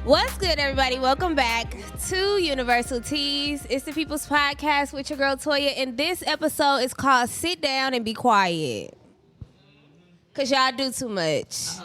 What's good, everybody? Welcome back to Universal Teas. It's the People's Podcast with your girl, Toya. And this episode is called Sit Down and Be Quiet. Because y'all do too much.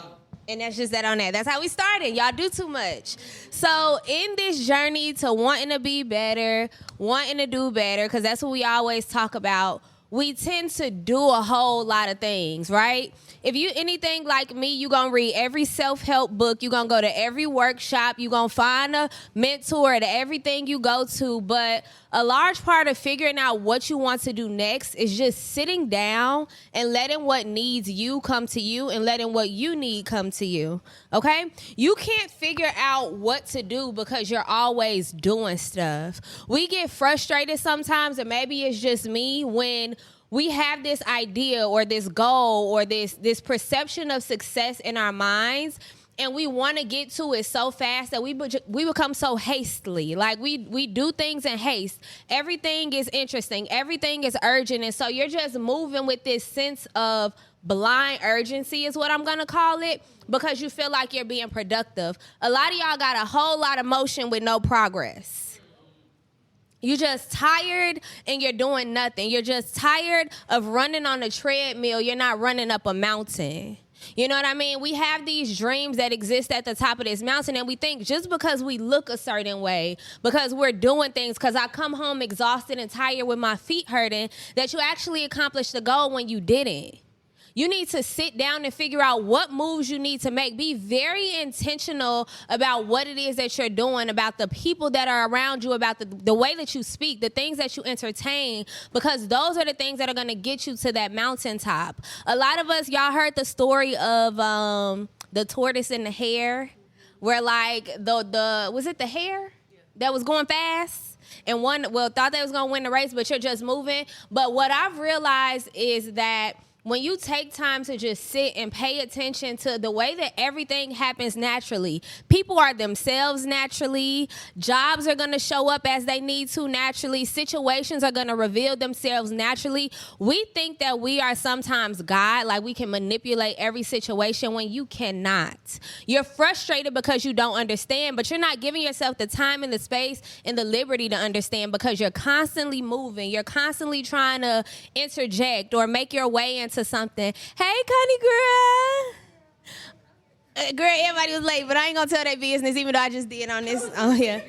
And that's just that on that. That's how we started. Y'all do too much. So in this journey to wanting to be better, wanting to do better, because that's what we always talk about, we tend to do a whole lot of things, right? If you anything like me, you going to read every self-help book. You going to go to every workshop. You going to find a mentor at everything you go to. But a large part of figuring out what you want to do next is just sitting down and letting what needs you come to you and letting what you need come to you, okay? You can't figure out what to do because you're always doing stuff. We get frustrated sometimes, and maybe it's just me, when we have this idea or this goal or this perception of success in our minds, and we want to get to it so fast that we become so hastily. Like we do things in haste. Everything is interesting. Everything is urgent. And so you're just moving with this sense of blind urgency is what I'm going to call it, because you feel like you're being productive. A lot of y'all got a whole lot of motion with no progress. You're just tired and you're doing nothing. You're just tired of running on a treadmill. You're not running up a mountain. You know what I mean? We have these dreams that exist at the top of this mountain, and we think just because we look a certain way, because we're doing things, because I come home exhausted and tired with my feet hurting, that you actually accomplished the goal when you didn't. You need to sit down and figure out what moves you need to make. Be very intentional about what it is that you're doing, about the people that are around you, about the way that you speak, the things that you entertain, because those are the things that are going to get you to that mountaintop. A lot of us, y'all heard the story of the tortoise and the hare, where like was it the hare that was going fast? And one, thought they was going to win the race, but you're just moving. But what I've realized is that when you take time to just sit and pay attention to the way that everything happens naturally, people are themselves naturally, jobs are going to show up as they need to naturally, situations are going to reveal themselves naturally. We think that we are sometimes God, like we can manipulate every situation, when you cannot. You're frustrated because you don't understand, but you're not giving yourself the time and the space and the liberty to understand, because you're constantly moving. You're constantly trying to interject or make your way into something. Hey, Connie girl, everybody was late, but I ain't gonna tell their business, even though I just did on this on here.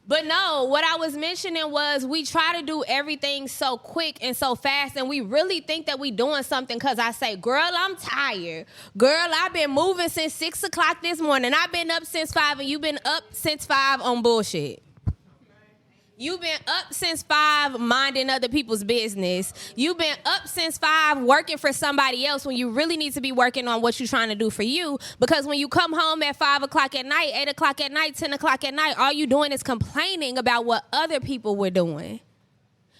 But no, what I was mentioning was we try to do everything so quick and so fast, and we really think that we doing something because I say, girl, I'm tired. Girl, I've been moving since 6 o'clock this morning. I've been up since 5, and you've been up since 5 on bullshit. You've been up since 5 minding other people's business. You've been up since 5 working for somebody else when you really need to be working on what you're trying to do for you. Because when you come home at 5 o'clock at night, 8 o'clock at night, 10 o'clock at night, all you doing is complaining about what other people were doing.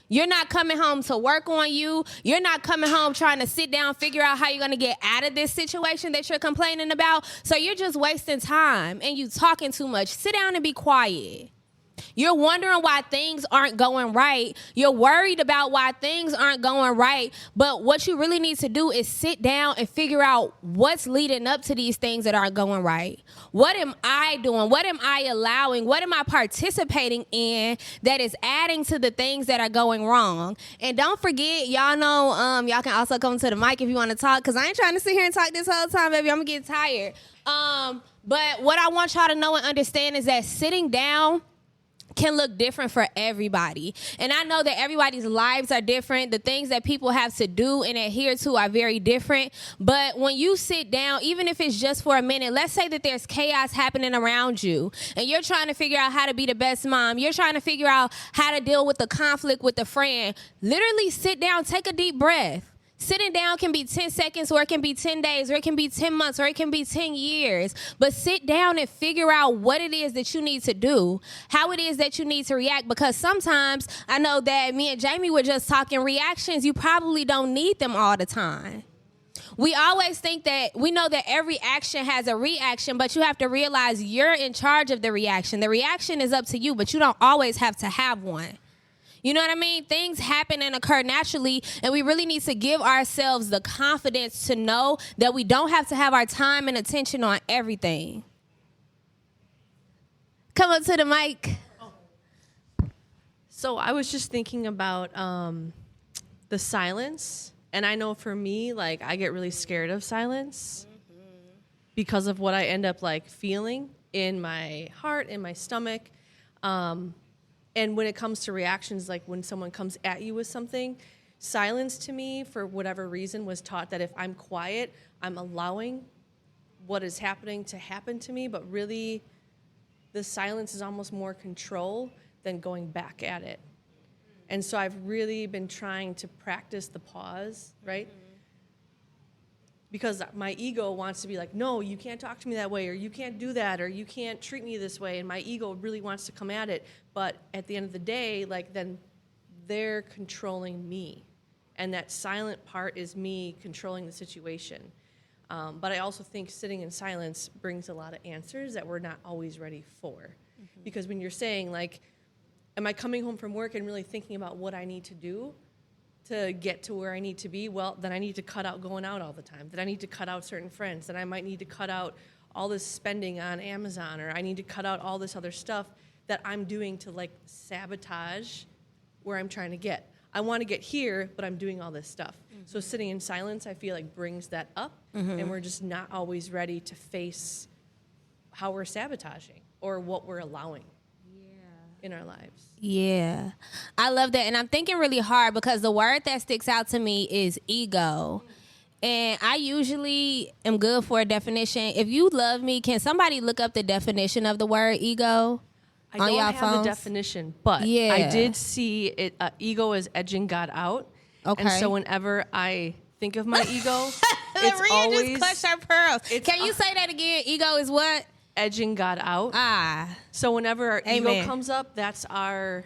You're not coming home to work on you. You're not coming home trying to sit down, figure out how you're going to get out of this situation that you're complaining about. So you're just wasting time and you talking too much. Sit down and be quiet. You're wondering why things aren't going right. You're worried about why things aren't going right. But what you really need to do is sit down and figure out what's leading up to these things that aren't going right. What am I doing? What am I allowing? What am I participating in that is adding to the things that are going wrong? And don't forget, y'all know, y'all can also come to the mic if you want to talk, because I ain't trying to sit here and talk this whole time, baby. I'm going to get tired. But what I want y'all to know and understand is that sitting down can look different for everybody. And I know that everybody's lives are different. The things that people have to do and adhere to are very different. But when you sit down, even if it's just for a minute, let's say that there's chaos happening around you and you're trying to figure out how to be the best mom. You're trying to figure out how to deal with the conflict with a friend. Literally sit down, take a deep breath. Sitting down can be 10 seconds, or it can be 10 days, or it can be 10 months, or it can be 10 years. But sit down and figure out what it is that you need to do, how it is that you need to react. Because sometimes, I know that me and Jamie were just talking reactions. You probably don't need them all the time. We always think that we know that every action has a reaction, but you have to realize you're in charge of the reaction. The reaction is up to you, but you don't always have to have one. You know what I mean? Things happen and occur naturally, and we really need to give ourselves the confidence to know that we don't have to have our time and attention on everything. Come up to the mic. So I was just thinking about the silence. And I know for me, like, I get really scared of silence because of what I end up, like, feeling in my heart, in my stomach. And when it comes to reactions, like when someone comes at you with something, silence to me, for whatever reason, was taught that if I'm quiet, I'm allowing what is happening to happen to me. But really, the silence is almost more control than going back at it. And so I've really been trying to practice the pause, right? Because my ego wants to be like, no, you can't talk to me that way, or you can't do that, or you can't treat me this way. And my ego really wants to come at it. But at the end of the day, like, then they're controlling me. And that silent part is me controlling the situation. But I also think sitting in silence brings a lot of answers that we're not always ready for. Because when you're saying, like, am I coming home from work and really thinking about what I need to do to get to where I need to be? Well, then I need to cut out going out all the time. Then I need to cut out certain friends. Then I might need to cut out all this spending on Amazon, or I need to cut out all this other stuff that I'm doing to, like, sabotage where I'm trying to get. I want to get here, but I'm doing all this stuff. So sitting in silence, I feel like, brings that up, and we're just not always ready to face how we're sabotaging or what we're allowing in our lives. Yeah, I love that. And I'm thinking really hard because the word that sticks out to me is ego. And I usually am good for a definition. If you love me, can somebody look up the definition of the word ego? I don't have the definition, but I did see it. Ego is edging God out. Okay. And so whenever I think of my ego, it's always... just clutched her pearls. Can you say that again? Ego is what? Edging God out. So whenever our ego comes up, that's our...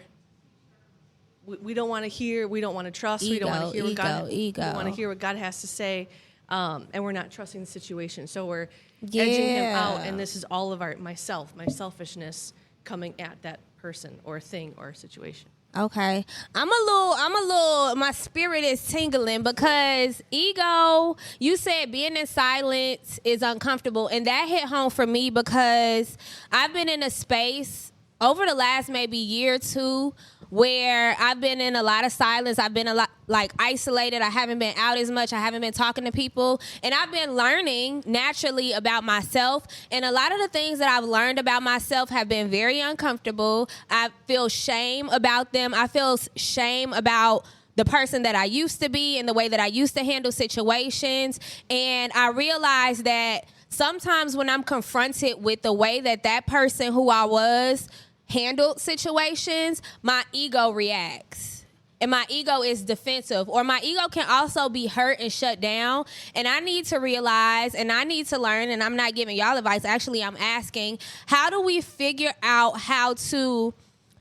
We don't want to hear, we don't want to trust, we don't want to hear what God... We want to hear what God has to say, and we're not trusting the situation. So we're edging him out, and this is all of my selfishness coming at that person or thing or situation. Okay. I'm a little, my spirit is tingling because ego, you said being in silence is uncomfortable. And that hit home for me because I've been in a space over the last maybe year or two where I've been in a lot of silence. I've been a lot like isolated. I haven't been out as much. I haven't been talking to people. And I've been learning naturally about myself. And a lot of the things that I've learned about myself have been very uncomfortable. I feel shame about them. I feel shame about the person that I used to be and the way that I used to handle situations. And I realized that sometimes when I'm confronted with the way that that person who I was handled situations, my ego reacts. And my ego is defensive, or my ego can also be hurt and shut down. And I need to realize, and I need to learn, and I'm not giving y'all advice. Actually, I'm asking, how do we figure out how to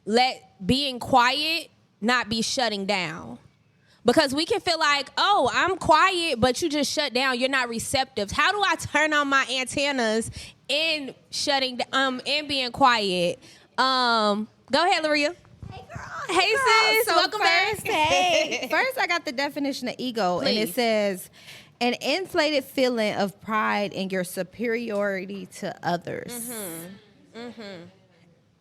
let being quiet not be shutting down? Because we can feel like, oh, I'm quiet, but you just shut down. You're not receptive. How do I turn on my antennas in shutting in being quiet? Go ahead, Laria. Hey, girl. Hey, sis. So welcome back. Hey. First, I got the definition of ego, Please. and it says, an inflated feeling of pride in your superiority to others.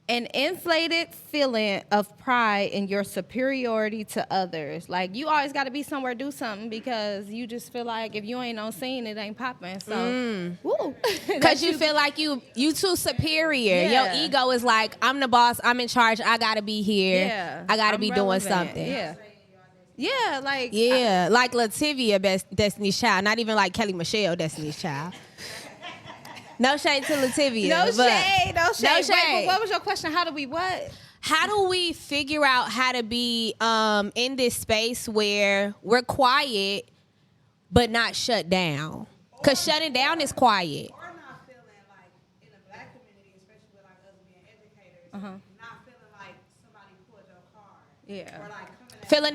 An inflated feeling of pride in your superiority to others. Like, you always got to be somewhere, do something, because you just feel like if you ain't on scene, it ain't popping. So, woo. Because you feel like you too superior. Your ego is like, I'm the boss, I'm in charge, I got to be here. Yeah. I got to be relevant. doing something. Yeah. Yeah, like... like Lativia, Destiny's Child. Not even like Kelly Michelle, Destiny's Child. No shade to Lativia. No shade. No shade. Wait, but what was your question? How do we what? How do we figure out how to be in this space where we're quiet but not shut down? Because shutting down is quiet. Or not feeling like, in the black community, especially with like us being educators, not feeling like somebody pulled your card. Yeah. Or like coming at Feeling When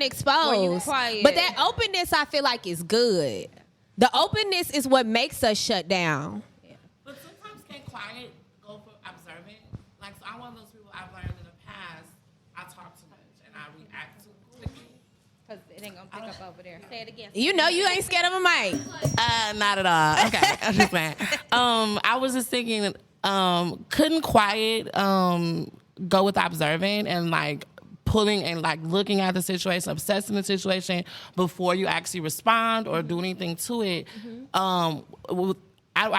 you exposed. quiet. But that openness, I feel like, is good. The openness is what makes us shut down. But sometimes staying quiet, go for observant. Like, so I'm one of those people I've learned in the past, I talk too much and I react Because it ain't going to pick up over there. Say it again. You know you ain't scared of a mic. Not at all. Okay, I'm just saying. I was just thinking, couldn't quiet go with observing and like pulling and like looking at the situation, obsessing the situation before you actually respond or do anything to it. I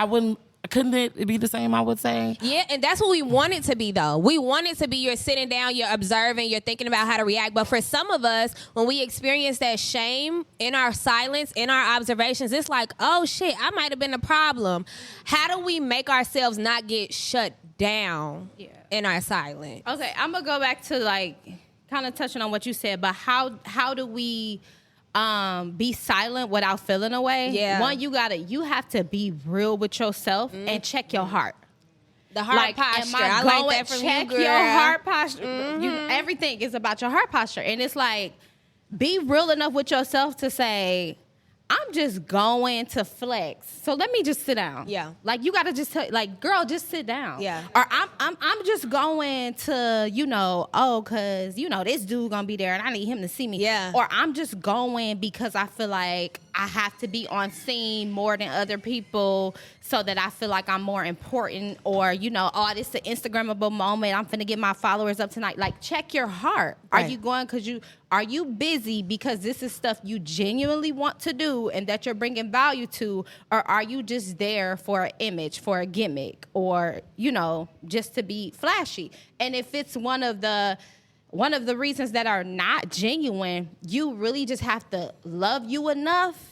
wouldn't. Couldn't it be the same, I would say? Yeah, and that's what we want it to be, though. We want it to be you're sitting down, you're observing, you're thinking about how to react. But for some of us, when we experience that shame in our silence, in our observations, it's like, oh, shit, I might have been the problem. How do we make ourselves not get shut down in our silence? Okay, I'm going to go back to, like, kind of touching on what you said, but how do we be silent without feeling away? Yeah. One, you have to be real with yourself and check your heart. The heart posture. I like that from you, girl. Check your heart posture. Everything is about your heart posture. And it's like, be real enough with yourself to say, I'm just going to flex. So let me just sit down. Yeah. Like, you got to just tell, like, girl, just sit down. Yeah. Or I'm just going to, cause this dude gonna be there and I need him to see me. Yeah. Or I'm just going because I feel like I have to be on scene more than other people so that I feel like I'm more important. Or, this is an Instagrammable moment. I'm finna get my followers up tonight. Like, check your heart. Right. Are you going are you busy because this is stuff you genuinely want to do and that you're bringing value to? Or are you just there for an image, for a gimmick, or, just to be flashy? And if it's one of the reasons that are not genuine, you really just have to love you enough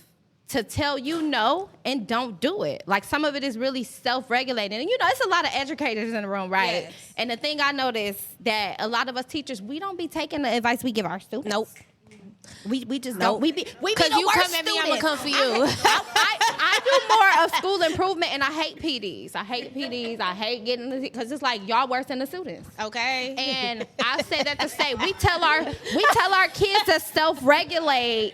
to tell you no and don't do it. Like, some of it is really self-regulating. And, it's a lot of educators in the room, right? Yes. And the thing I noticed that a lot of us teachers, we don't be taking the advice we give our students. Nope. We just don't. We be Because the you worst come at me, I'ma students. come for you. I do more of school improvement, and I hate PDs. I hate getting because it's like y'all worse than the students. Okay. And I say that to say we tell our kids to self-regulate.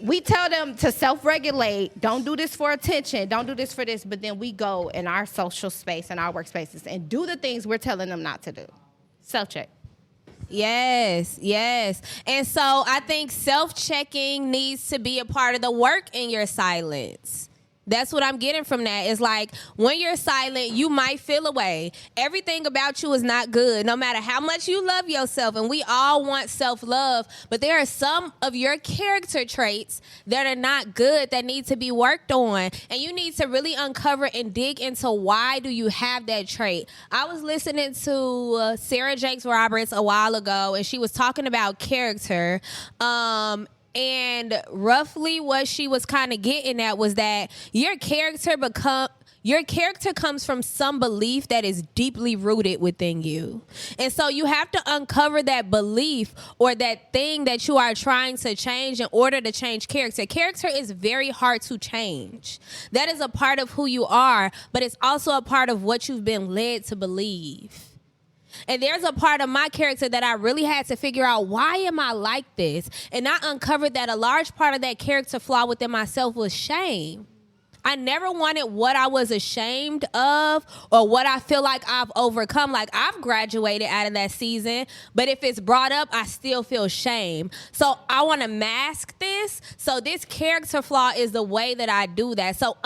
We tell them to self-regulate. Don't do this for attention. Don't do this for this. But then we go in our social space and our workspaces and do the things we're telling them not to do. Self-check. Yes. And so I think self-checking needs to be a part of the work in your silence. That's what I'm getting from that. It's like, when you're silent, you might feel away. Everything about you is not good, no matter how much you love yourself. And we all want self-love. But there are some of your character traits that are not good that need to be worked on. And you need to really uncover and dig into why do you have that trait. I was listening to Sarah Jakes Roberts a while ago, and she was talking about character. And roughly what she was kind of getting at was that your character comes from some belief that is deeply rooted within you. And so you have to uncover that belief or that thing that you are trying to change in order to change character. Character is very hard to change. That is a part of who you are, but it's also a part of what you've been led to believe. And there's a part of my character that I really had to figure out, why am I like this? And I uncovered that a large part of that character flaw within myself was shame. I never wanted what I was ashamed of or what I feel like I've overcome. Like, I've graduated out of that season, but if it's brought up, I still feel shame. So I want to mask this. So this character flaw is the way that I do that. So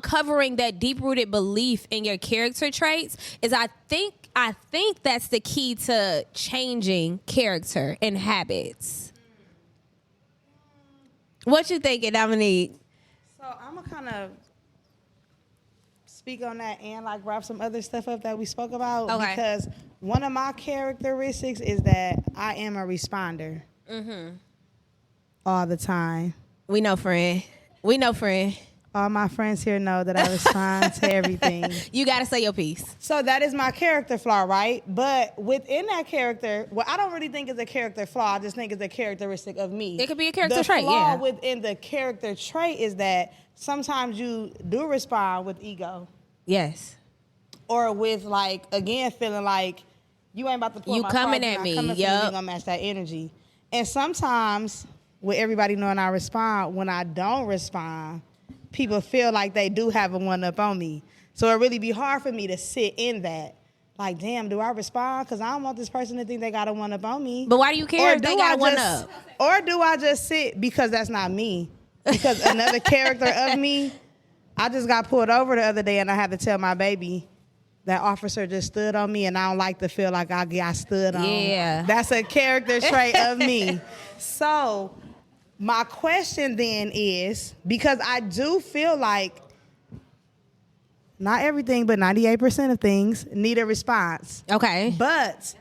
covering that deep-rooted belief in your character traits is, I think that's the key to changing character and habits. What you thinking, Dominique? So I'm gonna kind of speak on that and like wrap some other stuff up that we spoke about. Okay. Because one of my characteristics is that I am a responder. All the time. We know, friend. All my friends here know that I respond to everything. You got to say your piece. So that is my character flaw, right? But within that character, well, I don't really think it's a character flaw. I just think it's a characteristic of me. It could be a character trait, The flaw yeah. within the character trait is that sometimes you do respond with ego. Yes. Or with, like, again, feeling like you ain't about to pull You my coming cards, at you're not me, coming for yup. You gonna match that energy. And sometimes, with everybody knowing I respond, when I don't respond, people feel like they do have a one-up on me. So it really be hard for me to sit in that. like, damn, do I respond? Because I don't want this person to think they got a one up on me. But why do you care if they got a one up? Or do I just sit because that's not me? Because another character of me, I just got pulled over the other day and I had to tell my baby that officer just stood on me and I don't like to feel like I got stood on. Yeah. That's a character trait of me. So my question then is, because I do feel like not everything, but 98% of things need a response. Okay. But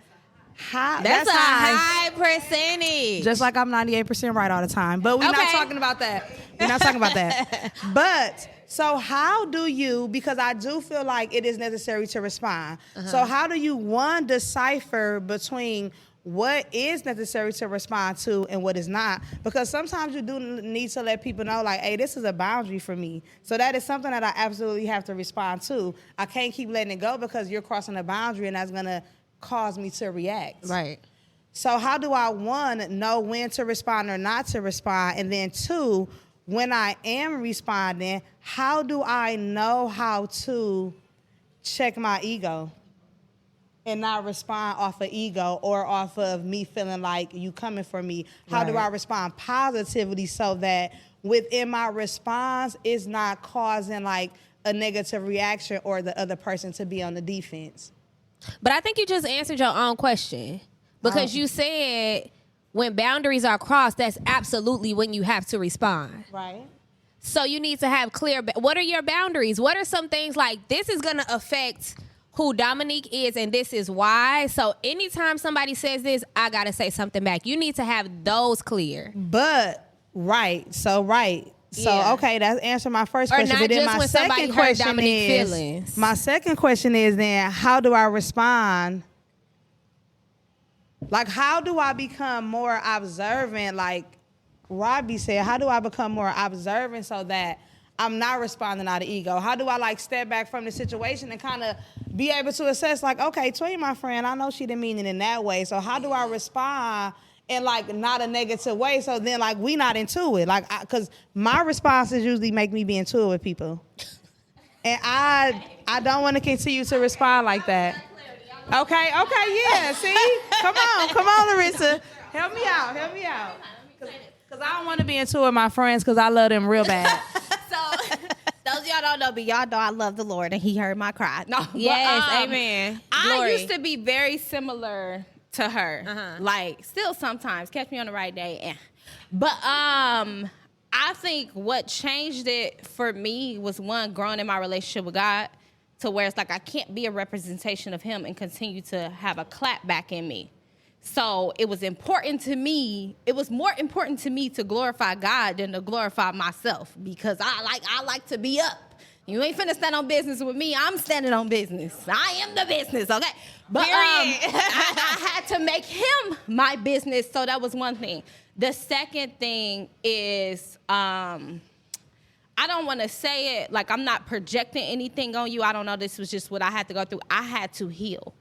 that's a high percentage. Just like I'm 98% right all the time. But we're not talking about that. We're not talking about that. But so how do you, because I do feel like it is necessary to respond. So how do you, one, decipher between what is necessary to respond to and what is not? Because sometimes you do need to let people know, like, hey, this is a boundary for me. So that is something that I absolutely have to respond to. I can't keep letting it go because you're crossing a boundary and that's going to cause me to react. Right. So how do I, one, know when to respond or not to respond? And then two, when I am responding, how do I know how to check my ego and not respond off of ego or off of me feeling like you coming for me? How do I respond positively so that within my response it's not causing like a negative reaction or the other person to be on the defense? But I think you just answered your own question because you said when boundaries are crossed, that's absolutely when you have to respond. Right. So you need to have clear, what are your boundaries? What are some things like this is going to affect who Dominique is and this is why? So anytime somebody says this, I got to say something back. You need to have those clear. But, So, Yeah. okay, that's answering my first Or question. not But then just my when somebody second hurt question Dominique's is, feelings. my second question is then, how do I respond? Like, how do I become more observant? Like Robbie said, how do I become more observant so that I'm not responding out of ego? How do I like step back from the situation and kind of be able to assess like, okay, Toya, my friend, I know she didn't mean it in that way. So how do I respond in like not a negative way? So then like we not into it. Like, cause my responses usually make me be into it with people. And I don't want to continue to respond like that. Okay, yeah, see? Come on, Larissa. Help me out. Cause I don't want to be into it with my friends cause I love them real bad. So, those of y'all don't know, but y'all know I love the Lord and he heard my cry. No, Yes, but, amen. I Glory. used to be very similar to her. Like, still sometimes, catch me on the right day. But I think what changed it for me was, one, growing in my relationship with God to where it's like I can't be a representation of him and continue to have a clap back in me. So it was important to me. It was more important to me to glorify God than to glorify myself because I like to be up. You ain't finna stand on business with me. I'm standing on business. I am the business, okay? But I had to make him my business, so that was one thing. The second thing is I don't want to say it like I'm not projecting anything on you. I don't know. This was just what I had to go through. I had to heal.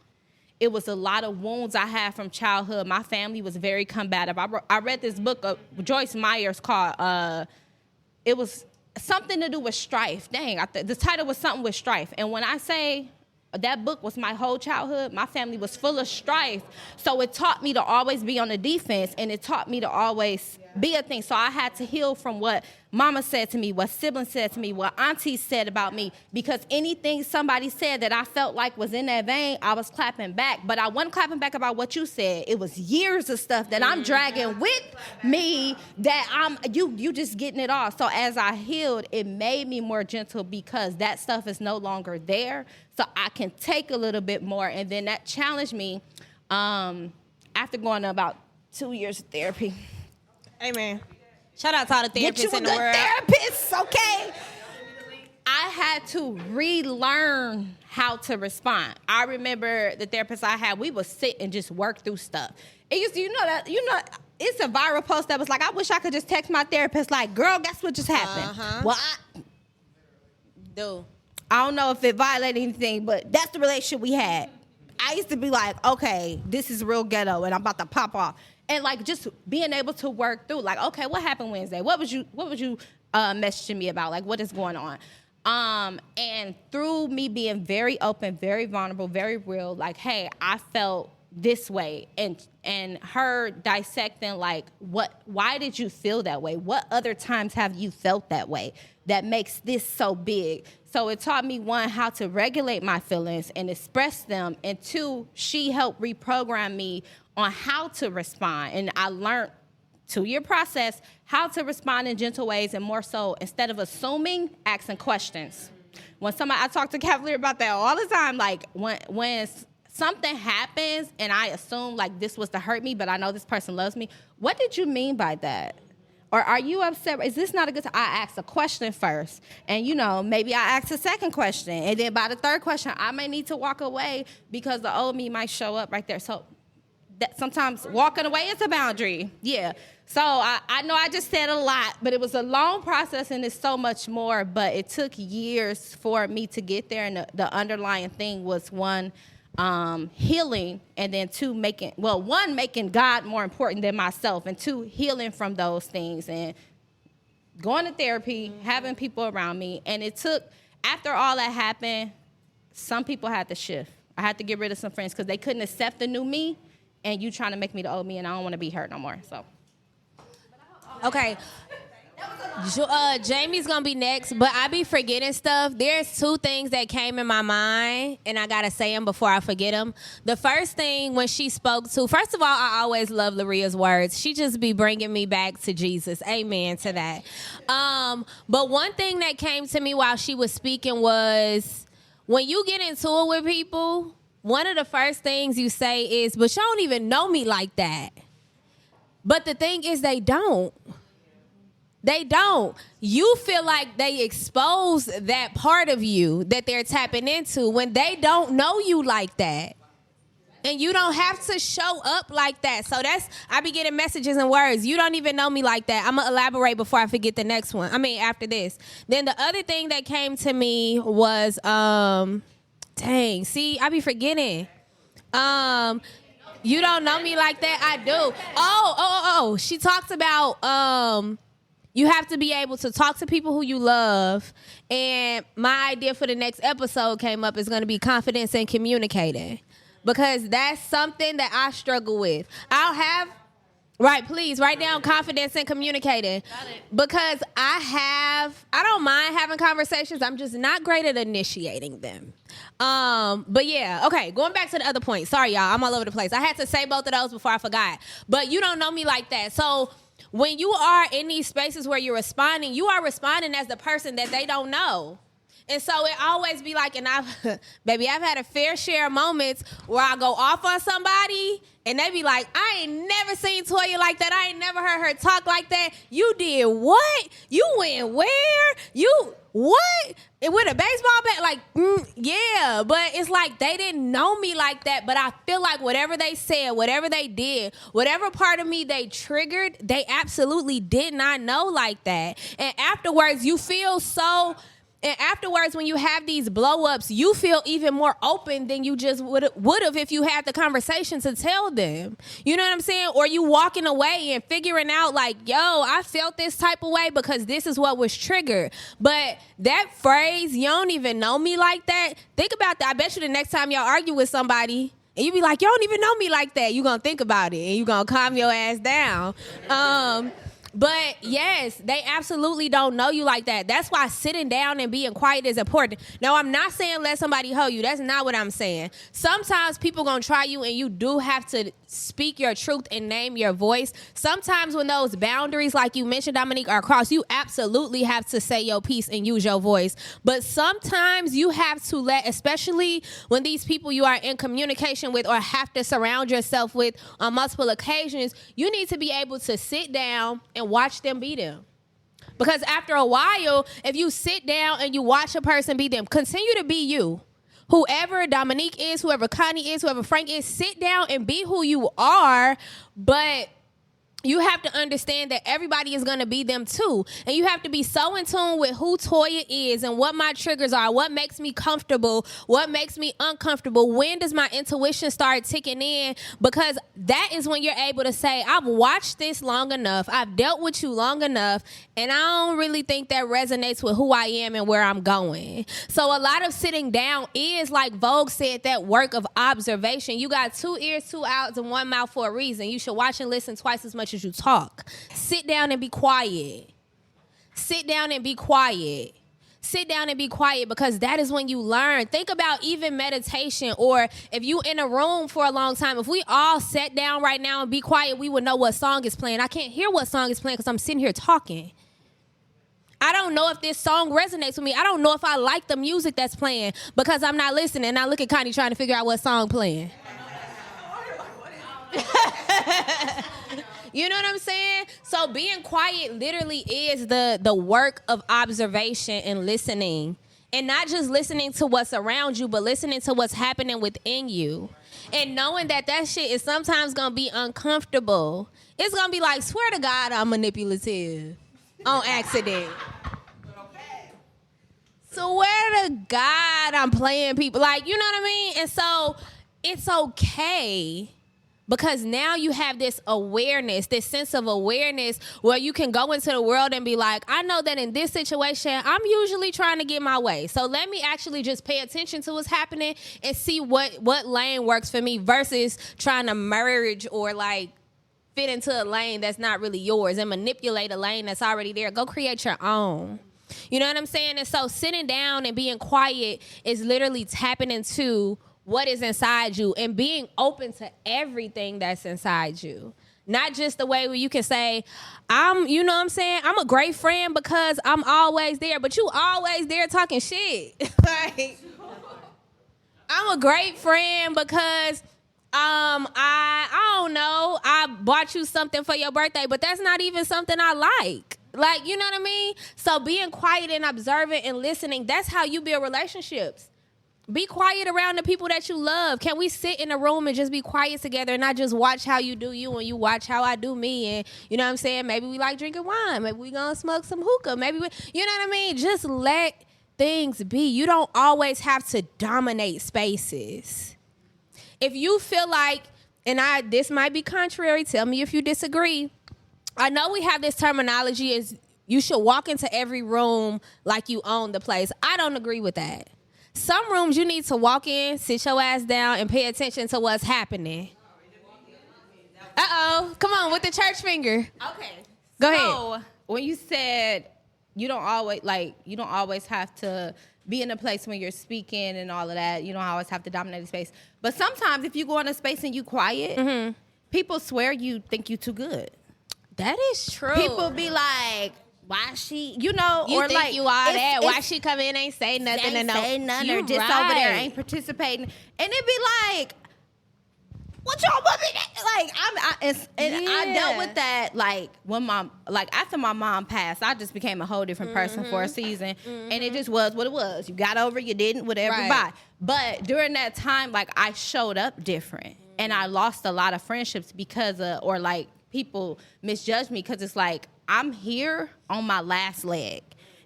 It was a lot of wounds I had from childhood. My family was very combative. I read this book of Joyce Meyer's called, it was something to do with strife. Dang, the title was something with strife. And when I say that book was my whole childhood, my family was full of strife. So it taught me to always be on the defense, and it taught me to always be a thing. So I had to heal from what mama said to me, what siblings said to me, what aunties said about me, because anything somebody said that I felt like was in that vein, I was clapping back. But I wasn't clapping back about what you said. It was years of stuff that I'm dragging with me that you just getting it off. So as I healed, it made me more gentle because that stuff is no longer there. So I can take a little bit more. And then that challenged me after going to about 2 years of therapy. Amen. Shout out to all the therapists Get you a in the good world. therapist, okay? I had to relearn how to respond. I remember the therapist I had, we would sit and just work through stuff. It used to, it's a viral post that was like, I wish I could just text my therapist like, girl, guess what just happened? Well, I don't know if it violated anything, but that's the relationship we had. I used to be like, okay, this is real ghetto and I'm about to pop off. And like just being able to work through, like, okay, what happened Wednesday? What was you messaging me about? Like, what is going on? And through me being very open, very vulnerable, very real, like, hey, I felt this way, and her dissecting, like, why did you feel that way? What other times have you felt that way that makes this so big? So it taught me, one, how to regulate my feelings and express them, and two, she helped reprogram me on how to respond. And I learned 2-year process, how to respond in gentle ways, and more so, instead of assuming, asking questions. When somebody, I talk to Cavalier about that all the time, like when something happens and I assume like this was to hurt me, but I know this person loves me, what did you mean by that? Or are you upset? Is this not a good time? I ask a question first. And, maybe I ask a second question. And then by the third question, I may need to walk away because the old me might show up right there. So that sometimes walking away is a boundary. Yeah. So I know I just said a lot, but it was a long process and it's so much more. But it took years for me to get there. And the underlying thing was, one, healing, and then two, making God more important than myself, and two, healing from those things and going to therapy, having people around me. And it took, after all that happened, some people had to shift. I had to get rid of some friends because they couldn't accept the new me, and you trying to make me the old me, and I don't want to be hurt no more. So, okay. Jamie's gonna be next, but I be forgetting stuff. There's 2 things that came in my mind, and I gotta say them before I forget them. The first thing, when she spoke to, first of all, I always love Laria's words. She just be bringing me back to Jesus. Amen to that. But one thing that came to me while she was speaking was, when you get into it with people, one of the first things you say is, but you don't even know me like that. But the thing is, they don't. They don't. You feel like they expose that part of you that they're tapping into when they don't know you like that. And you don't have to show up like that. So I be getting messages and words. You don't even know me like that. I'm going to elaborate before I forget the next one. After this. Then the other thing that came to me was, dang, see, I be forgetting. You don't know me like that? I do. Oh. She talks about, you have to be able to talk to people who you love. And my idea for the next episode came up is going to be confidence and communicating. Because that's something that I struggle with. Please write down confidence and communicating. Got it. Because I don't mind having conversations. I'm just not great at initiating them. But yeah, okay, going back to the other point. Sorry, y'all, I'm all over the place. I had to say both of those before I forgot. But you don't know me like that. So when you are in these spaces where you're responding, you are responding as the person that they don't know. And so it always be like, and I've had a fair share of moments where I go off on somebody and they be like, I ain't never seen Toya like that. I ain't never heard her talk like that. You did what? You went where? You what? And with a baseball bat? Like, yeah. But it's like they didn't know me like that. But I feel like whatever they said, whatever they did, whatever part of me they triggered, they absolutely did not know like that. And afterwards, you feel so... And afterwards, when you have these blow-ups, you feel even more open than you just would have if you had the conversation to tell them. You know what I'm saying? Or you walking away and figuring out like, yo, I felt this type of way because this is what was triggered. But that phrase, you don't even know me like that, think about that. I bet you the next time y'all argue with somebody, and you be like, you don't even know me like that, you going to think about it, and you going to calm your ass down. But yes, they absolutely don't know you like that. That's why sitting down and being quiet is important. Now, I'm not saying let somebody hold you. That's not what I'm saying. Sometimes people gonna try you and you do have to speak your truth and name your voice. Sometimes when those boundaries, like you mentioned, Dominique, are crossed, you absolutely have to say your piece and use your voice. But sometimes you have to let, especially when these people you are in communication with or have to surround yourself with on multiple occasions, you need to be able to sit down and watch them be them. Because after a while, if you sit down and you watch a person be them, continue to be you. Whoever Dominique is, whoever Connie is, whoever Frank is, sit down and be who you are. But you have to understand that everybody is going to be them too. And you have to be so in tune with who Toya is and what my triggers are, what makes me comfortable, what makes me uncomfortable. When does my intuition start ticking in? Because that is when you're able to say, I've watched this long enough, I've dealt with you long enough, and I don't really think that resonates with who I am and where I'm going. So a lot of sitting down is, like Vogue said, that work of observation. You got 2 ears, 2 outs, and 1 mouth for a reason. You should watch and listen twice as much as you talk. Sit down and be quiet. Sit down and be quiet. Sit down and be quiet, because that is when you learn. Think about even meditation, or if you in a room for a long time, if we all sat down right now and be quiet, we would know what song is playing. I can't hear what song is playing because I'm sitting here talking. I don't know if this song resonates with me. I don't know if I like the music that's playing because I'm not listening. And I look at Connie trying to figure out what song playing. You know what I'm saying? So being quiet literally is the work of observation and listening. And not just listening to what's around you, but listening to what's happening within you. And knowing that shit is sometimes going to be uncomfortable. It's going to be like, swear to God, I'm manipulative on accident. Swear to God, I'm playing people. Like, you know what I mean? And so it's okay. Because now you have this awareness, this sense of awareness where you can go into the world and be like, I know that in this situation, I'm usually trying to get my way. So let me actually just pay attention to what's happening and see what lane works for me versus trying to merge or like fit into a lane that's not really yours and manipulate a lane that's already there. Go create your own. You know what I'm saying? And so sitting down and being quiet is literally tapping into what is inside you and being open to everything that's inside you. Not just the way where you can say, you know what I'm saying? I'm a great friend because I'm always there, but you always there talking shit. Like, I'm a great friend because I don't know, I bought you something for your birthday, but that's not even something I like. Like, you know what I mean? So being quiet and observant and listening, that's how you build relationships. Be quiet around the people that you love. Can we sit in a room and just be quiet together and not just watch how you do you and you watch how I do me? And you know what I'm saying? Maybe we like drinking wine. Maybe we gonna smoke some hookah. Maybe you know what I mean? Just let things be. You don't always have to dominate spaces. If you feel like, and this might be contrary, tell me if you disagree. I know we have this terminology is you should walk into every room like you own the place. I don't agree with that. Some rooms you need to walk in, sit your ass down, and pay attention to what's happening. Uh-oh. Come on, with the church finger. Okay. Go ahead. So, when you said you don't always have to be in a place when you're speaking and all of that. You don't always have to dominate the space. But sometimes if you go in a space and you quiet, people swear you think you too good. That is true. People be like, why she, you know, you or think like you all that? Why she come in ain't say nothing ain't say nothing, or just over there ain't participating, and it be like, what y'all want me to, like? I dealt with that like when after my mom passed, I just became a whole different person for a season, and it just was what it was. You got over, you didn't, whatever. Right. Bye. But during that time, like I showed up different, and I lost a lot of friendships because of, or like people misjudged me because it's like, I'm here on my last leg,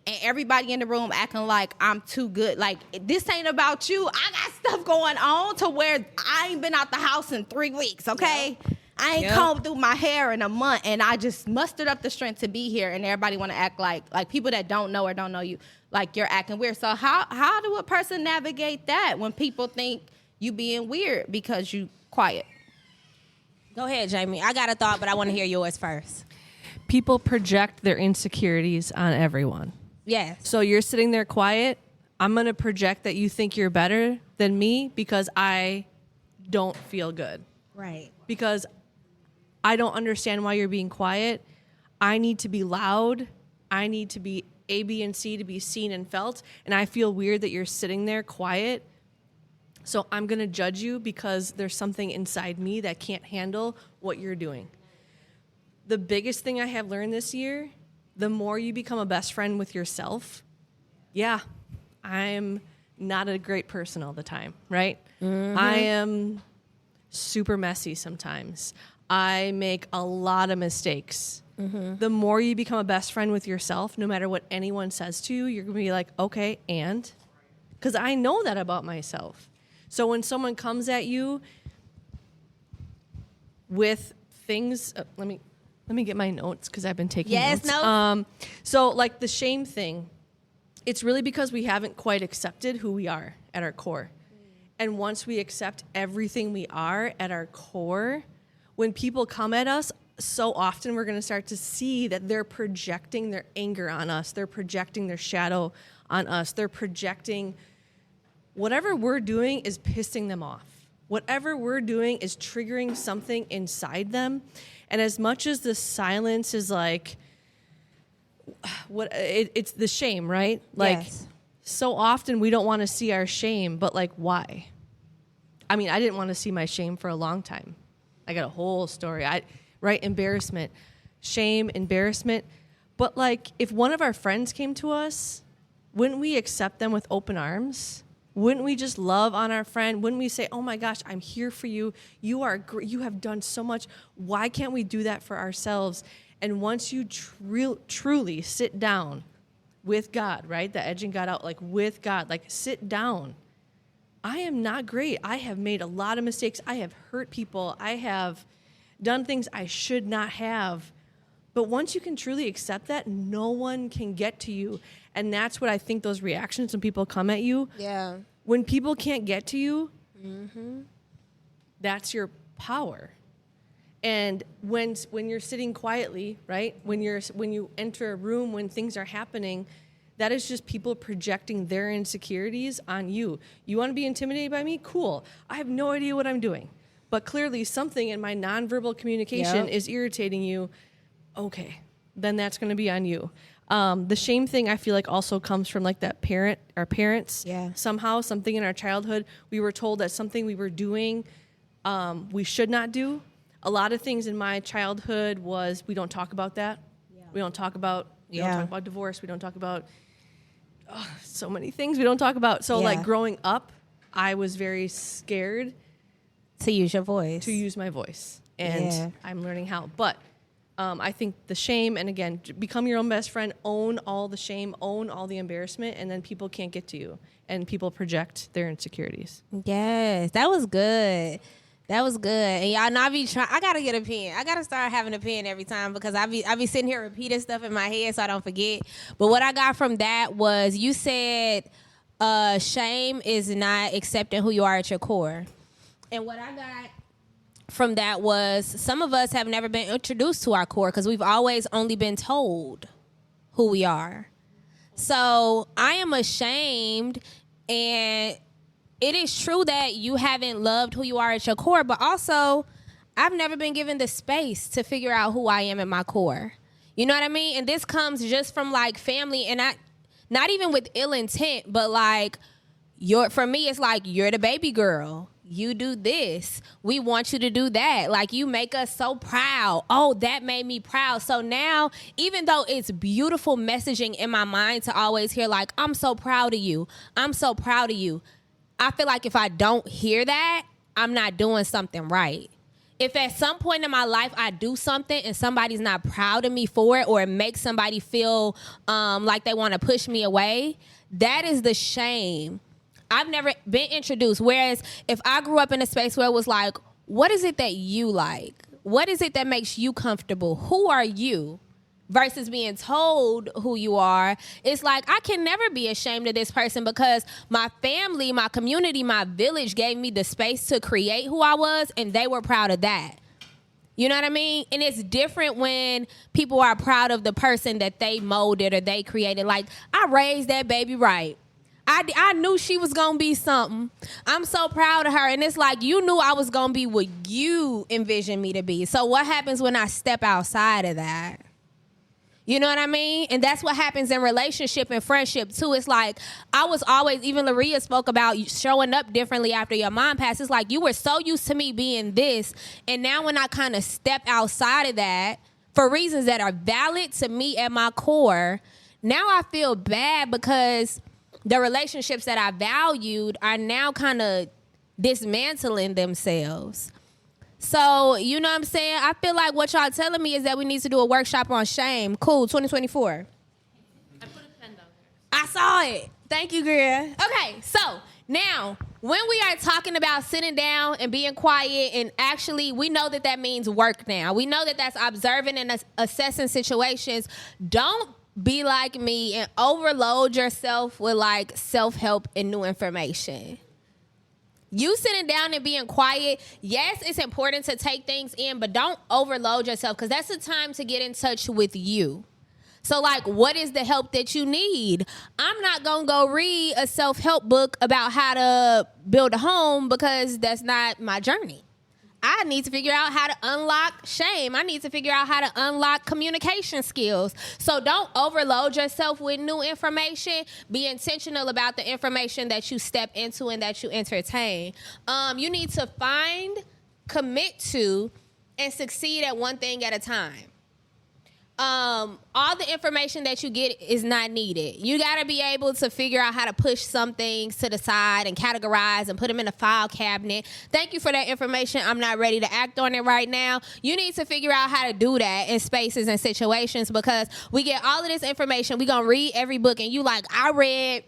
and everybody in the room acting like I'm too good. Like, this ain't about you. I got stuff going on to where I ain't been out the house in 3 weeks, okay? Yep. I ain't combed through my hair in a month, and I just mustered up the strength to be here, and everybody want to act like people that don't know or don't know you, like you're acting weird. So how do a person navigate that when people think you being weird because you quiet? Go ahead, Jamie. I got a thought, but I want to hear yours first. People project their insecurities on everyone. Yes. So you're sitting there quiet. I'm going to project that you think you're better than me because I don't feel good. Right. Because I don't understand why you're being quiet. I need to be loud. I need to be A, B, and C to be seen and felt. And I feel weird that you're sitting there quiet. So I'm going to judge you because there's something inside me that can't handle what you're doing. The biggest thing I have learned this year, the more you become a best friend with yourself, I'm not a great person all the time, right? Mm-hmm. I am super messy sometimes. I make a lot of mistakes. The more you become a best friend with yourself, no matter what anyone says to you, you're going to be like, okay, and? Because I know that about myself. So when someone comes at you with things, let me get my notes because I've been taking notes. So like the shame thing, it's really because we haven't quite accepted who we are at our core. And once we accept everything we are at our core, when people come at us, so often we're going to start to see that they're projecting their anger on us. They're projecting their shadow on us. They're projecting whatever we're doing is pissing them off. Whatever we're doing is triggering something inside them. And as much as the silence is like, it's the shame, right? Like, so often we don't want to see our shame, but like, why? I mean, I didn't want to see my shame for a long time. I got a whole story. Right? Embarrassment, shame, embarrassment. But like, if one of our friends came to us, wouldn't we accept them with open arms? Wouldn't we just love on our friend? Wouldn't we say, oh my gosh, I'm here for you. You are great. You have done so much. Why can't we do that for ourselves? And once you truly sit down with God, right? The edging God out, like with God, like sit down. I am not great. I have made a lot of mistakes. I have hurt people. I have done things I should not have. But once you can truly accept that, no one can get to you. And that's what I think those reactions when people come at you. Yeah. When people can't get to you, that's your power. And when you're sitting quietly, right? When you enter a room, when things are happening, that is just people projecting their insecurities on you. You want to be intimidated by me? Cool. I have no idea what I'm doing. But clearly something in my nonverbal communication is irritating you. Okay, then that's going to be on you. The shame thing I feel like also comes from like that our parents. Yeah. Somehow, something in our childhood, we were told that something we were doing we should not do. A lot of things in my childhood was we don't talk about that. Yeah. We don't talk about divorce. We don't talk about so many things we don't talk about. So like growing up, I was very scared to use your voice. To use my voice. And I'm learning how. But I think the shame, and again, become your own best friend, own all the shame, own all the embarrassment, and then people can't get to you. And people project their insecurities. Yes, that was good. That was good. And y'all know I gotta get a pen. I gotta start having a pen every time because I be sitting here repeating stuff in my head so I don't forget. But what I got from that was you said shame is not accepting who you are at your core. And what I got from that was some of us have never been introduced to our core because we've always only been told who we are. So I am ashamed, and it is true that you haven't loved who you are at your core, but also I've never been given the space to figure out who I am at my core. You know what I mean? And this comes just from like family, and not even with ill intent, but like for me, it's like you're the baby girl. You do this. We want you to do that. Like, you make us so proud. Oh, that made me proud. So now, even though it's beautiful messaging in my mind to always hear, like, I'm so proud of you. I'm so proud of you. I feel like if I don't hear that, I'm not doing something right. If at some point in my life I do something and somebody's not proud of me for it, or it makes somebody feel like they want to push me away, that is the shame. I've never been introduced. Whereas if I grew up in a space where it was like, what is it that you like? What is it that makes you comfortable? Who are you? Versus being told who you are, it's like I can never be ashamed of this person because my family, my community, my village gave me the space to create who I was, and they were proud of that. You know what I mean? And it's different when people are proud of the person that they molded or they created. Like, I raised that baby right. I knew she was going to be something. I'm so proud of her. And it's like, you knew I was going to be what you envisioned me to be. So what happens when I step outside of that? You know what I mean? And that's what happens in relationship and friendship, too. It's like, I was always, even Laria spoke about showing up differently after your mom passed. It's like, you were so used to me being this. And now when I kind of step outside of that, for reasons that are valid to me at my core, now I feel bad because the relationships that I valued are now kind of dismantling themselves. So, you know what I'm saying? I feel like what y'all telling me is that we need to do a workshop on shame. Cool, 2024. I put a pen down there. I saw it. Thank you, Greer. Okay, so now when we are talking about sitting down and being quiet, and actually we know that that means work now. We know that that's observing and assessing situations. Don't be like me and overload yourself with like self-help and new information. You sitting down and being quiet, yes, it's important to take things in, but don't overload yourself, because that's the time to get in touch with you. So, like, what is the help that you need? I'm not going to go read a self-help book about how to build a home, because that's not my journey. I need to figure out how to unlock shame. I need to figure out how to unlock communication skills. So don't overload yourself with new information. Be intentional about the information that you step into and that you entertain. You need to find, commit to, and succeed at one thing at a time. All the information that you get is not needed. You got to be able to figure out how to push some things to the side and categorize and put them in a file cabinet. Thank you for that information. I'm not ready to act on it right now. You need to figure out how to do that in spaces and situations, because we get all of this information. We're going to read every book, and you like, I read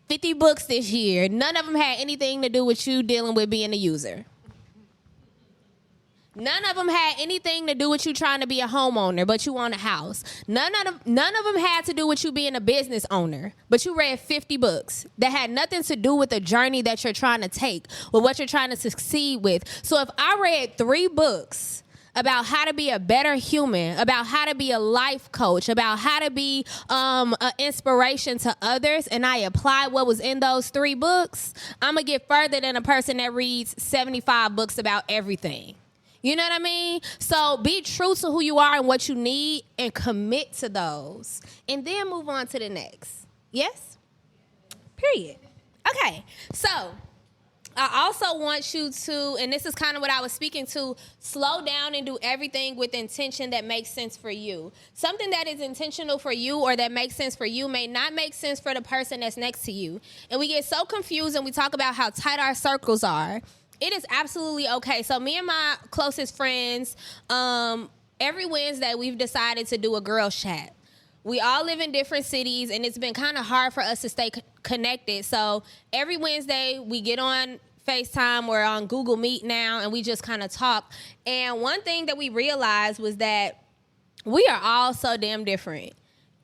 50 books this year. None of them had anything to do with you dealing with being a user. None of them had anything to do with you trying to be a homeowner, but you own a house. None of them had to do with you being a business owner, but you read 50 books that had nothing to do with the journey that you're trying to take, with what you're trying to succeed with. So if I read 3 books about how to be a better human, about how to be a life coach, about how to be an inspiration to others, and I apply what was in those 3 books, I'm going to get further than a person that reads 75 books about everything. You know what I mean? So be true to who you are and what you need, and commit to those. And then move on to the next. Yes? Period. Okay. So I also want you to, and this is kind of what I was speaking to, slow down and do everything with intention that makes sense for you. Something that is intentional for you or that makes sense for you may not make sense for the person that's next to you. And we get so confused and we talk about how tight our circles are. It is absolutely okay. So me and my closest friends, every Wednesday we've decided to do a girls chat. We all live in different cities, and it's been kind of hard for us to stay connected. So every Wednesday we get on FaceTime or on Google Meet now, and we just kind of talk. And one thing that we realized was that we are all so damn different.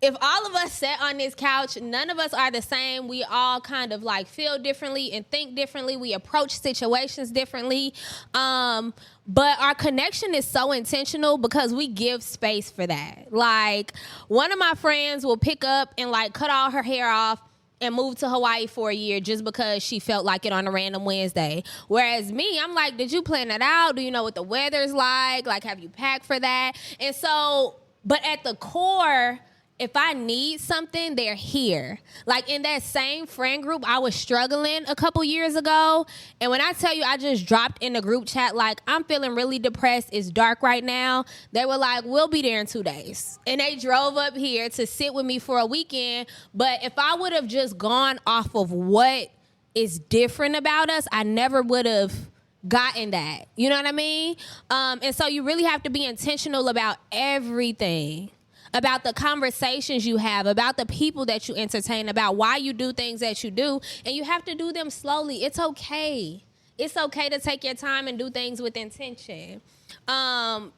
If all of us sat on this couch, none of us are the same. We all kind of like feel differently and think differently. We approach situations differently. But our connection is so intentional because we give space for that. Like, one of my friends will pick up and like cut all her hair off and move to Hawaii for a year just because she felt like it on a random Wednesday. Whereas me, I'm like, did you plan that out? Do you know what the weather's like? Like, have you packed for that? And so, but at the core, if I need something, they're here. Like in that same friend group, I was struggling a couple years ago. And when I tell you, I just dropped in the group chat, like, I'm feeling really depressed. It's dark right now. They were like, we'll be there in 2 days. And they drove up here to sit with me for a weekend. But if I would have just gone off of what is different about us, I never would have gotten that. You know what I mean? And so you really have to be intentional about everything. About the conversations you have, about the people that you entertain, about why you do things that you do, and you have to do them slowly. It's okay. It's okay to take your time and do things with intention. And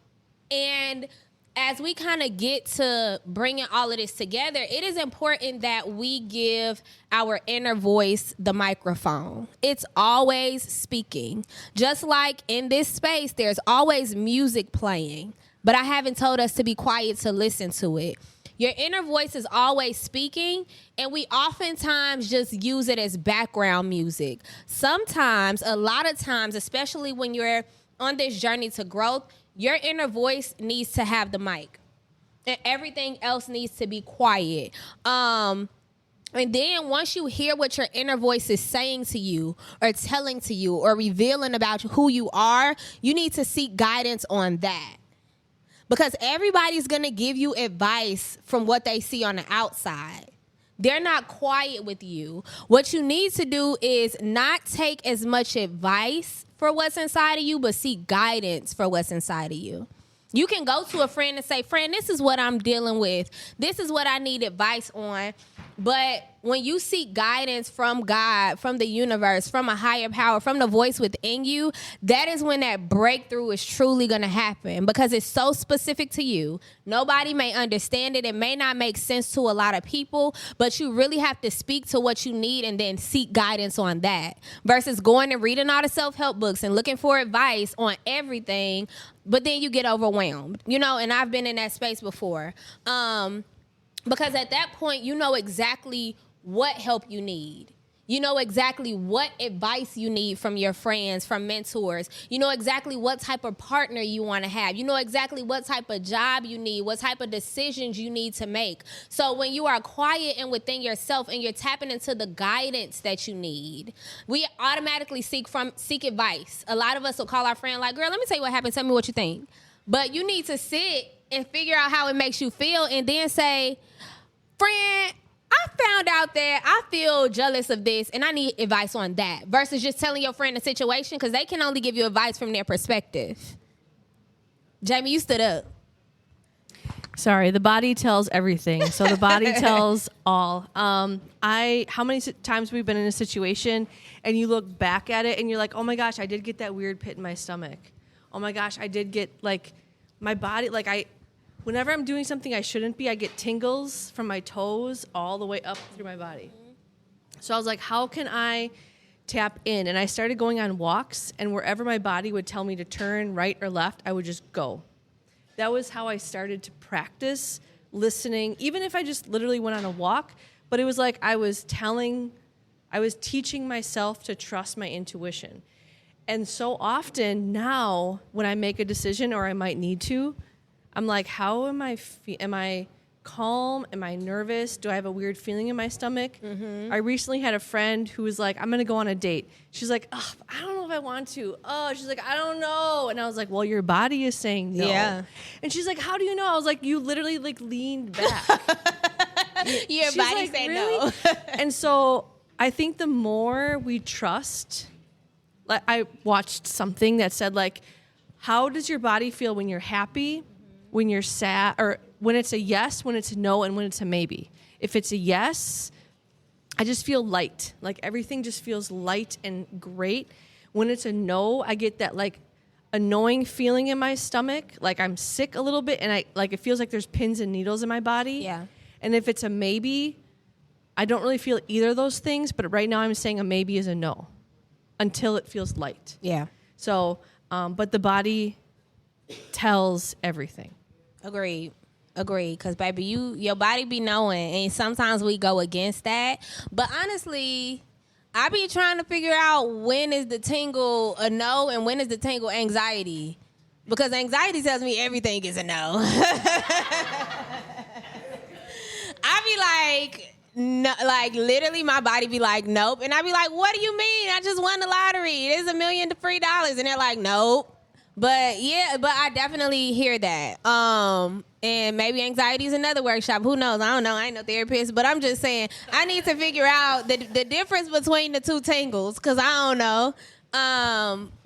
as we kind of get to bringing all of this together, it is important that we give our inner voice the microphone. It's always speaking. Just like in this space, there's always music playing. But I haven't told us to be quiet to listen to it. Your inner voice is always speaking, and we oftentimes just use it as background music. Sometimes, a lot of times, especially when you're on this journey to growth, your inner voice needs to have the mic, and everything else needs to be quiet. And then once you hear what your inner voice is saying to you or telling to you or revealing about who you are, you need to seek guidance on that. Because everybody's going to give you advice from what they see on the outside. they're not quiet with you. What you need to do is not take as much advice for what's inside of you, but seek guidance for what's inside of you. You can go to a friend and say, friend, this is what I'm dealing with. This is what I need advice on. But when you seek guidance from God, from the universe, from a higher power, from the voice within you, that is when that breakthrough is truly going to happen, because it's so specific to you. Nobody may understand it. It may not make sense to a lot of people, but you really have to speak to what you need and then seek guidance on that, versus going and reading all the self-help books and looking for advice on everything, but then you get overwhelmed, you know, and I've been in that space before. Because at that point, you know exactly what help you need. You know exactly what advice you need from your friends, from mentors. You know exactly what type of partner you want to have. You know exactly what type of job you need, what type of decisions you need to make. So when you are quiet and within yourself and you're tapping into the guidance that you need, we automatically seek advice. A lot of us will call our friend like, girl, let me tell you what happened. Tell me what you think. But you need to sit and figure out how it makes you feel and then say, friend, I found out that I feel jealous of this and I need advice on that, versus just telling your friend the situation, because they can only give you advice from their perspective. Jamie, you stood up. Sorry, the body tells everything. So the body tells all. How many times we've been in a situation and you look back at it and you're like, oh my gosh, I did get that weird pit in my stomach. Oh my gosh, I did get like my body, whenever I'm doing something I shouldn't be, I get tingles from my toes all the way up through my body. So I was like, how can I tap in? And I started going on walks, and wherever my body would tell me to turn right or left, I would just go. That was how I started to practice listening, even if I just literally went on a walk. But it was like I was teaching myself to trust my intuition. And so often now when I make a decision, or I might need to, I'm like, how am I calm? Am I nervous? Do I have a weird feeling in my stomach? Mm-hmm. I recently had a friend who was like, I'm going to go on a date. She's like, oh, I don't know if I want to. Oh, she's like, I don't know. And I was like, well, your body is saying no. Yeah. And she's like, how do you know? I was like, you literally leaned back. Your she's body like, said really? no. And so I think the more we trust, like I watched something that said how does your body feel when you're happy, when you're sad, or when it's a yes, when it's a no, and when it's a maybe. If it's a yes, I just feel light. Like everything just feels light and great. When it's a no, I get that annoying feeling in my stomach, like I'm sick a little bit, and it feels like there's pins and needles in my body. Yeah. And if it's a maybe, I don't really feel either of those things, but right now I'm saying a maybe is a no until it feels light. Yeah. So, but the body tells everything. Agreed. Because, baby, your body be knowing, and sometimes we go against that. But honestly, I be trying to figure out when is the tingle a no and when is the tingle anxiety. Because anxiety tells me everything is a no. I be like, no, literally my body be like, nope. And I be like, what do you mean? I just won the lottery. There's $1 million free dollars. And they're like, nope. But yeah, but I definitely hear that. And maybe anxiety is another workshop. Who knows? I don't know. I ain't no therapist, but I'm just saying I need to figure out the difference between the two tingles, because I don't know.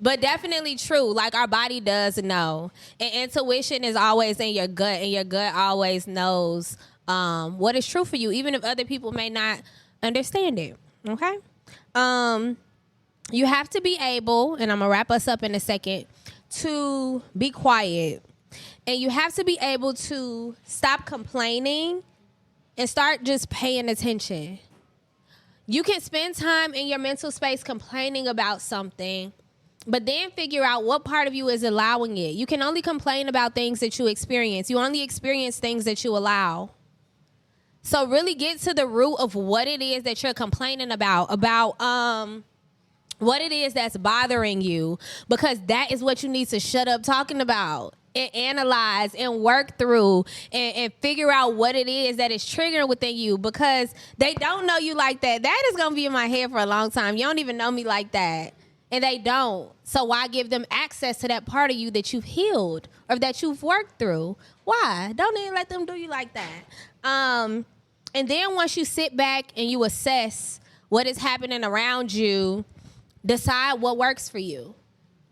But definitely true. Like our body does know, and intuition is always in your gut, and your gut always knows what is true for you, even if other people may not understand it. Okay. You have to be able, and I'm gonna wrap us up in a second, to be quiet. And you have to be able to stop complaining and start just paying attention. You can spend time in your mental space complaining about something, but then figure out what part of you is allowing it. You can only complain about things that you experience. You only experience things that you allow. So really get to the root of what it is that you're complaining about what it is that's bothering you, because that is what you need to shut up talking about and analyze and work through and figure out what it is that is triggering within you, because they don't know you like that. That is going to be in my head for a long time. You don't even know me like that. And they don't. So why give them access to that part of you that you've healed or that you've worked through? Why? Don't even let them do you like that. And then once you sit back and you assess what is happening around you, decide what works for you.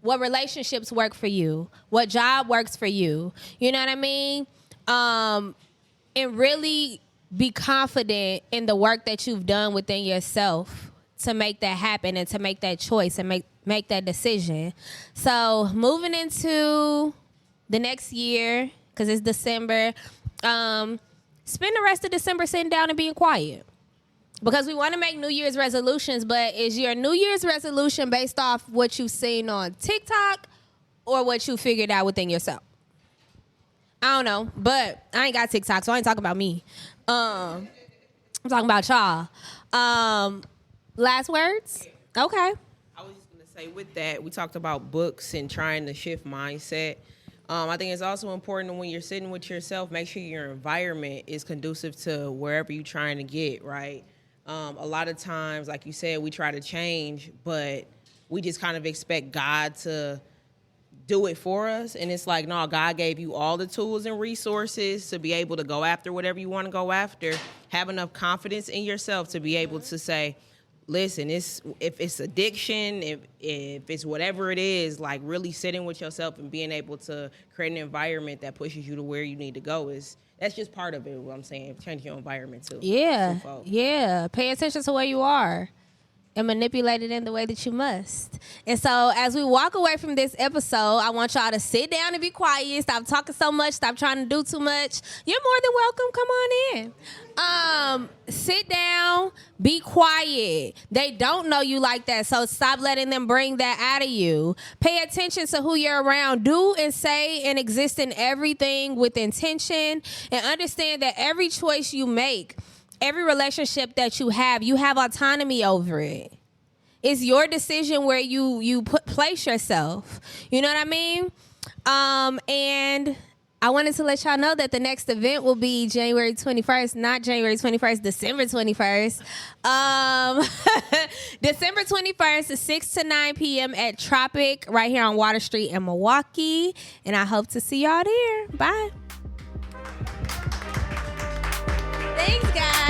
What relationships work for you? What job works for you? You know what I mean? And really be confident in the work that you've done within yourself to make that happen and to make that choice and make that decision. So moving into the next year, because it's December, spend the rest of December sitting down and being quiet. Because we want to make New Year's resolutions, but is your New Year's resolution based off what you've seen on TikTok or what you figured out within yourself? I don't know, but I ain't got TikTok, so I ain't talking about me. I'm talking about y'all. Last words? Okay. I was just going to say with that, we talked about books and trying to shift mindset. I think it's also important when you're sitting with yourself, make sure your environment is conducive to wherever you're trying to get, right? A lot of times, like you said, we try to change, but we just kind of expect God to do it for us. And it's like, no, God gave you all the tools and resources to be able to go after whatever you want to go after. Have enough confidence in yourself to be able to say, listen, if it's addiction, if it's whatever it is, like really sitting with yourself and being able to create an environment that pushes you to where you need to go that's just part of it, what I'm saying. Change your environment too. Yeah. Yeah. Pay attention to where you are and manipulate it in the way that you must. And so as we walk away from this episode, I want y'all to sit down and be quiet. Stop talking so much. Stop trying to do too much. You're more than welcome. Come on in. Sit down. Be quiet. They don't know you like that, so stop letting them bring that out of you. Pay attention to who you're around. Do and say and exist in everything with intention, and understand that every choice you make, every relationship that you have autonomy over it. It's your decision where you place yourself. You know what I mean? And I wanted to let y'all know that the next event will be January 21st, not January 21st, December 21st. December 21st, 6 to 9 p.m. at Tropic right here on Water Street in Milwaukee. And I hope to see y'all there. Bye. Thanks, guys.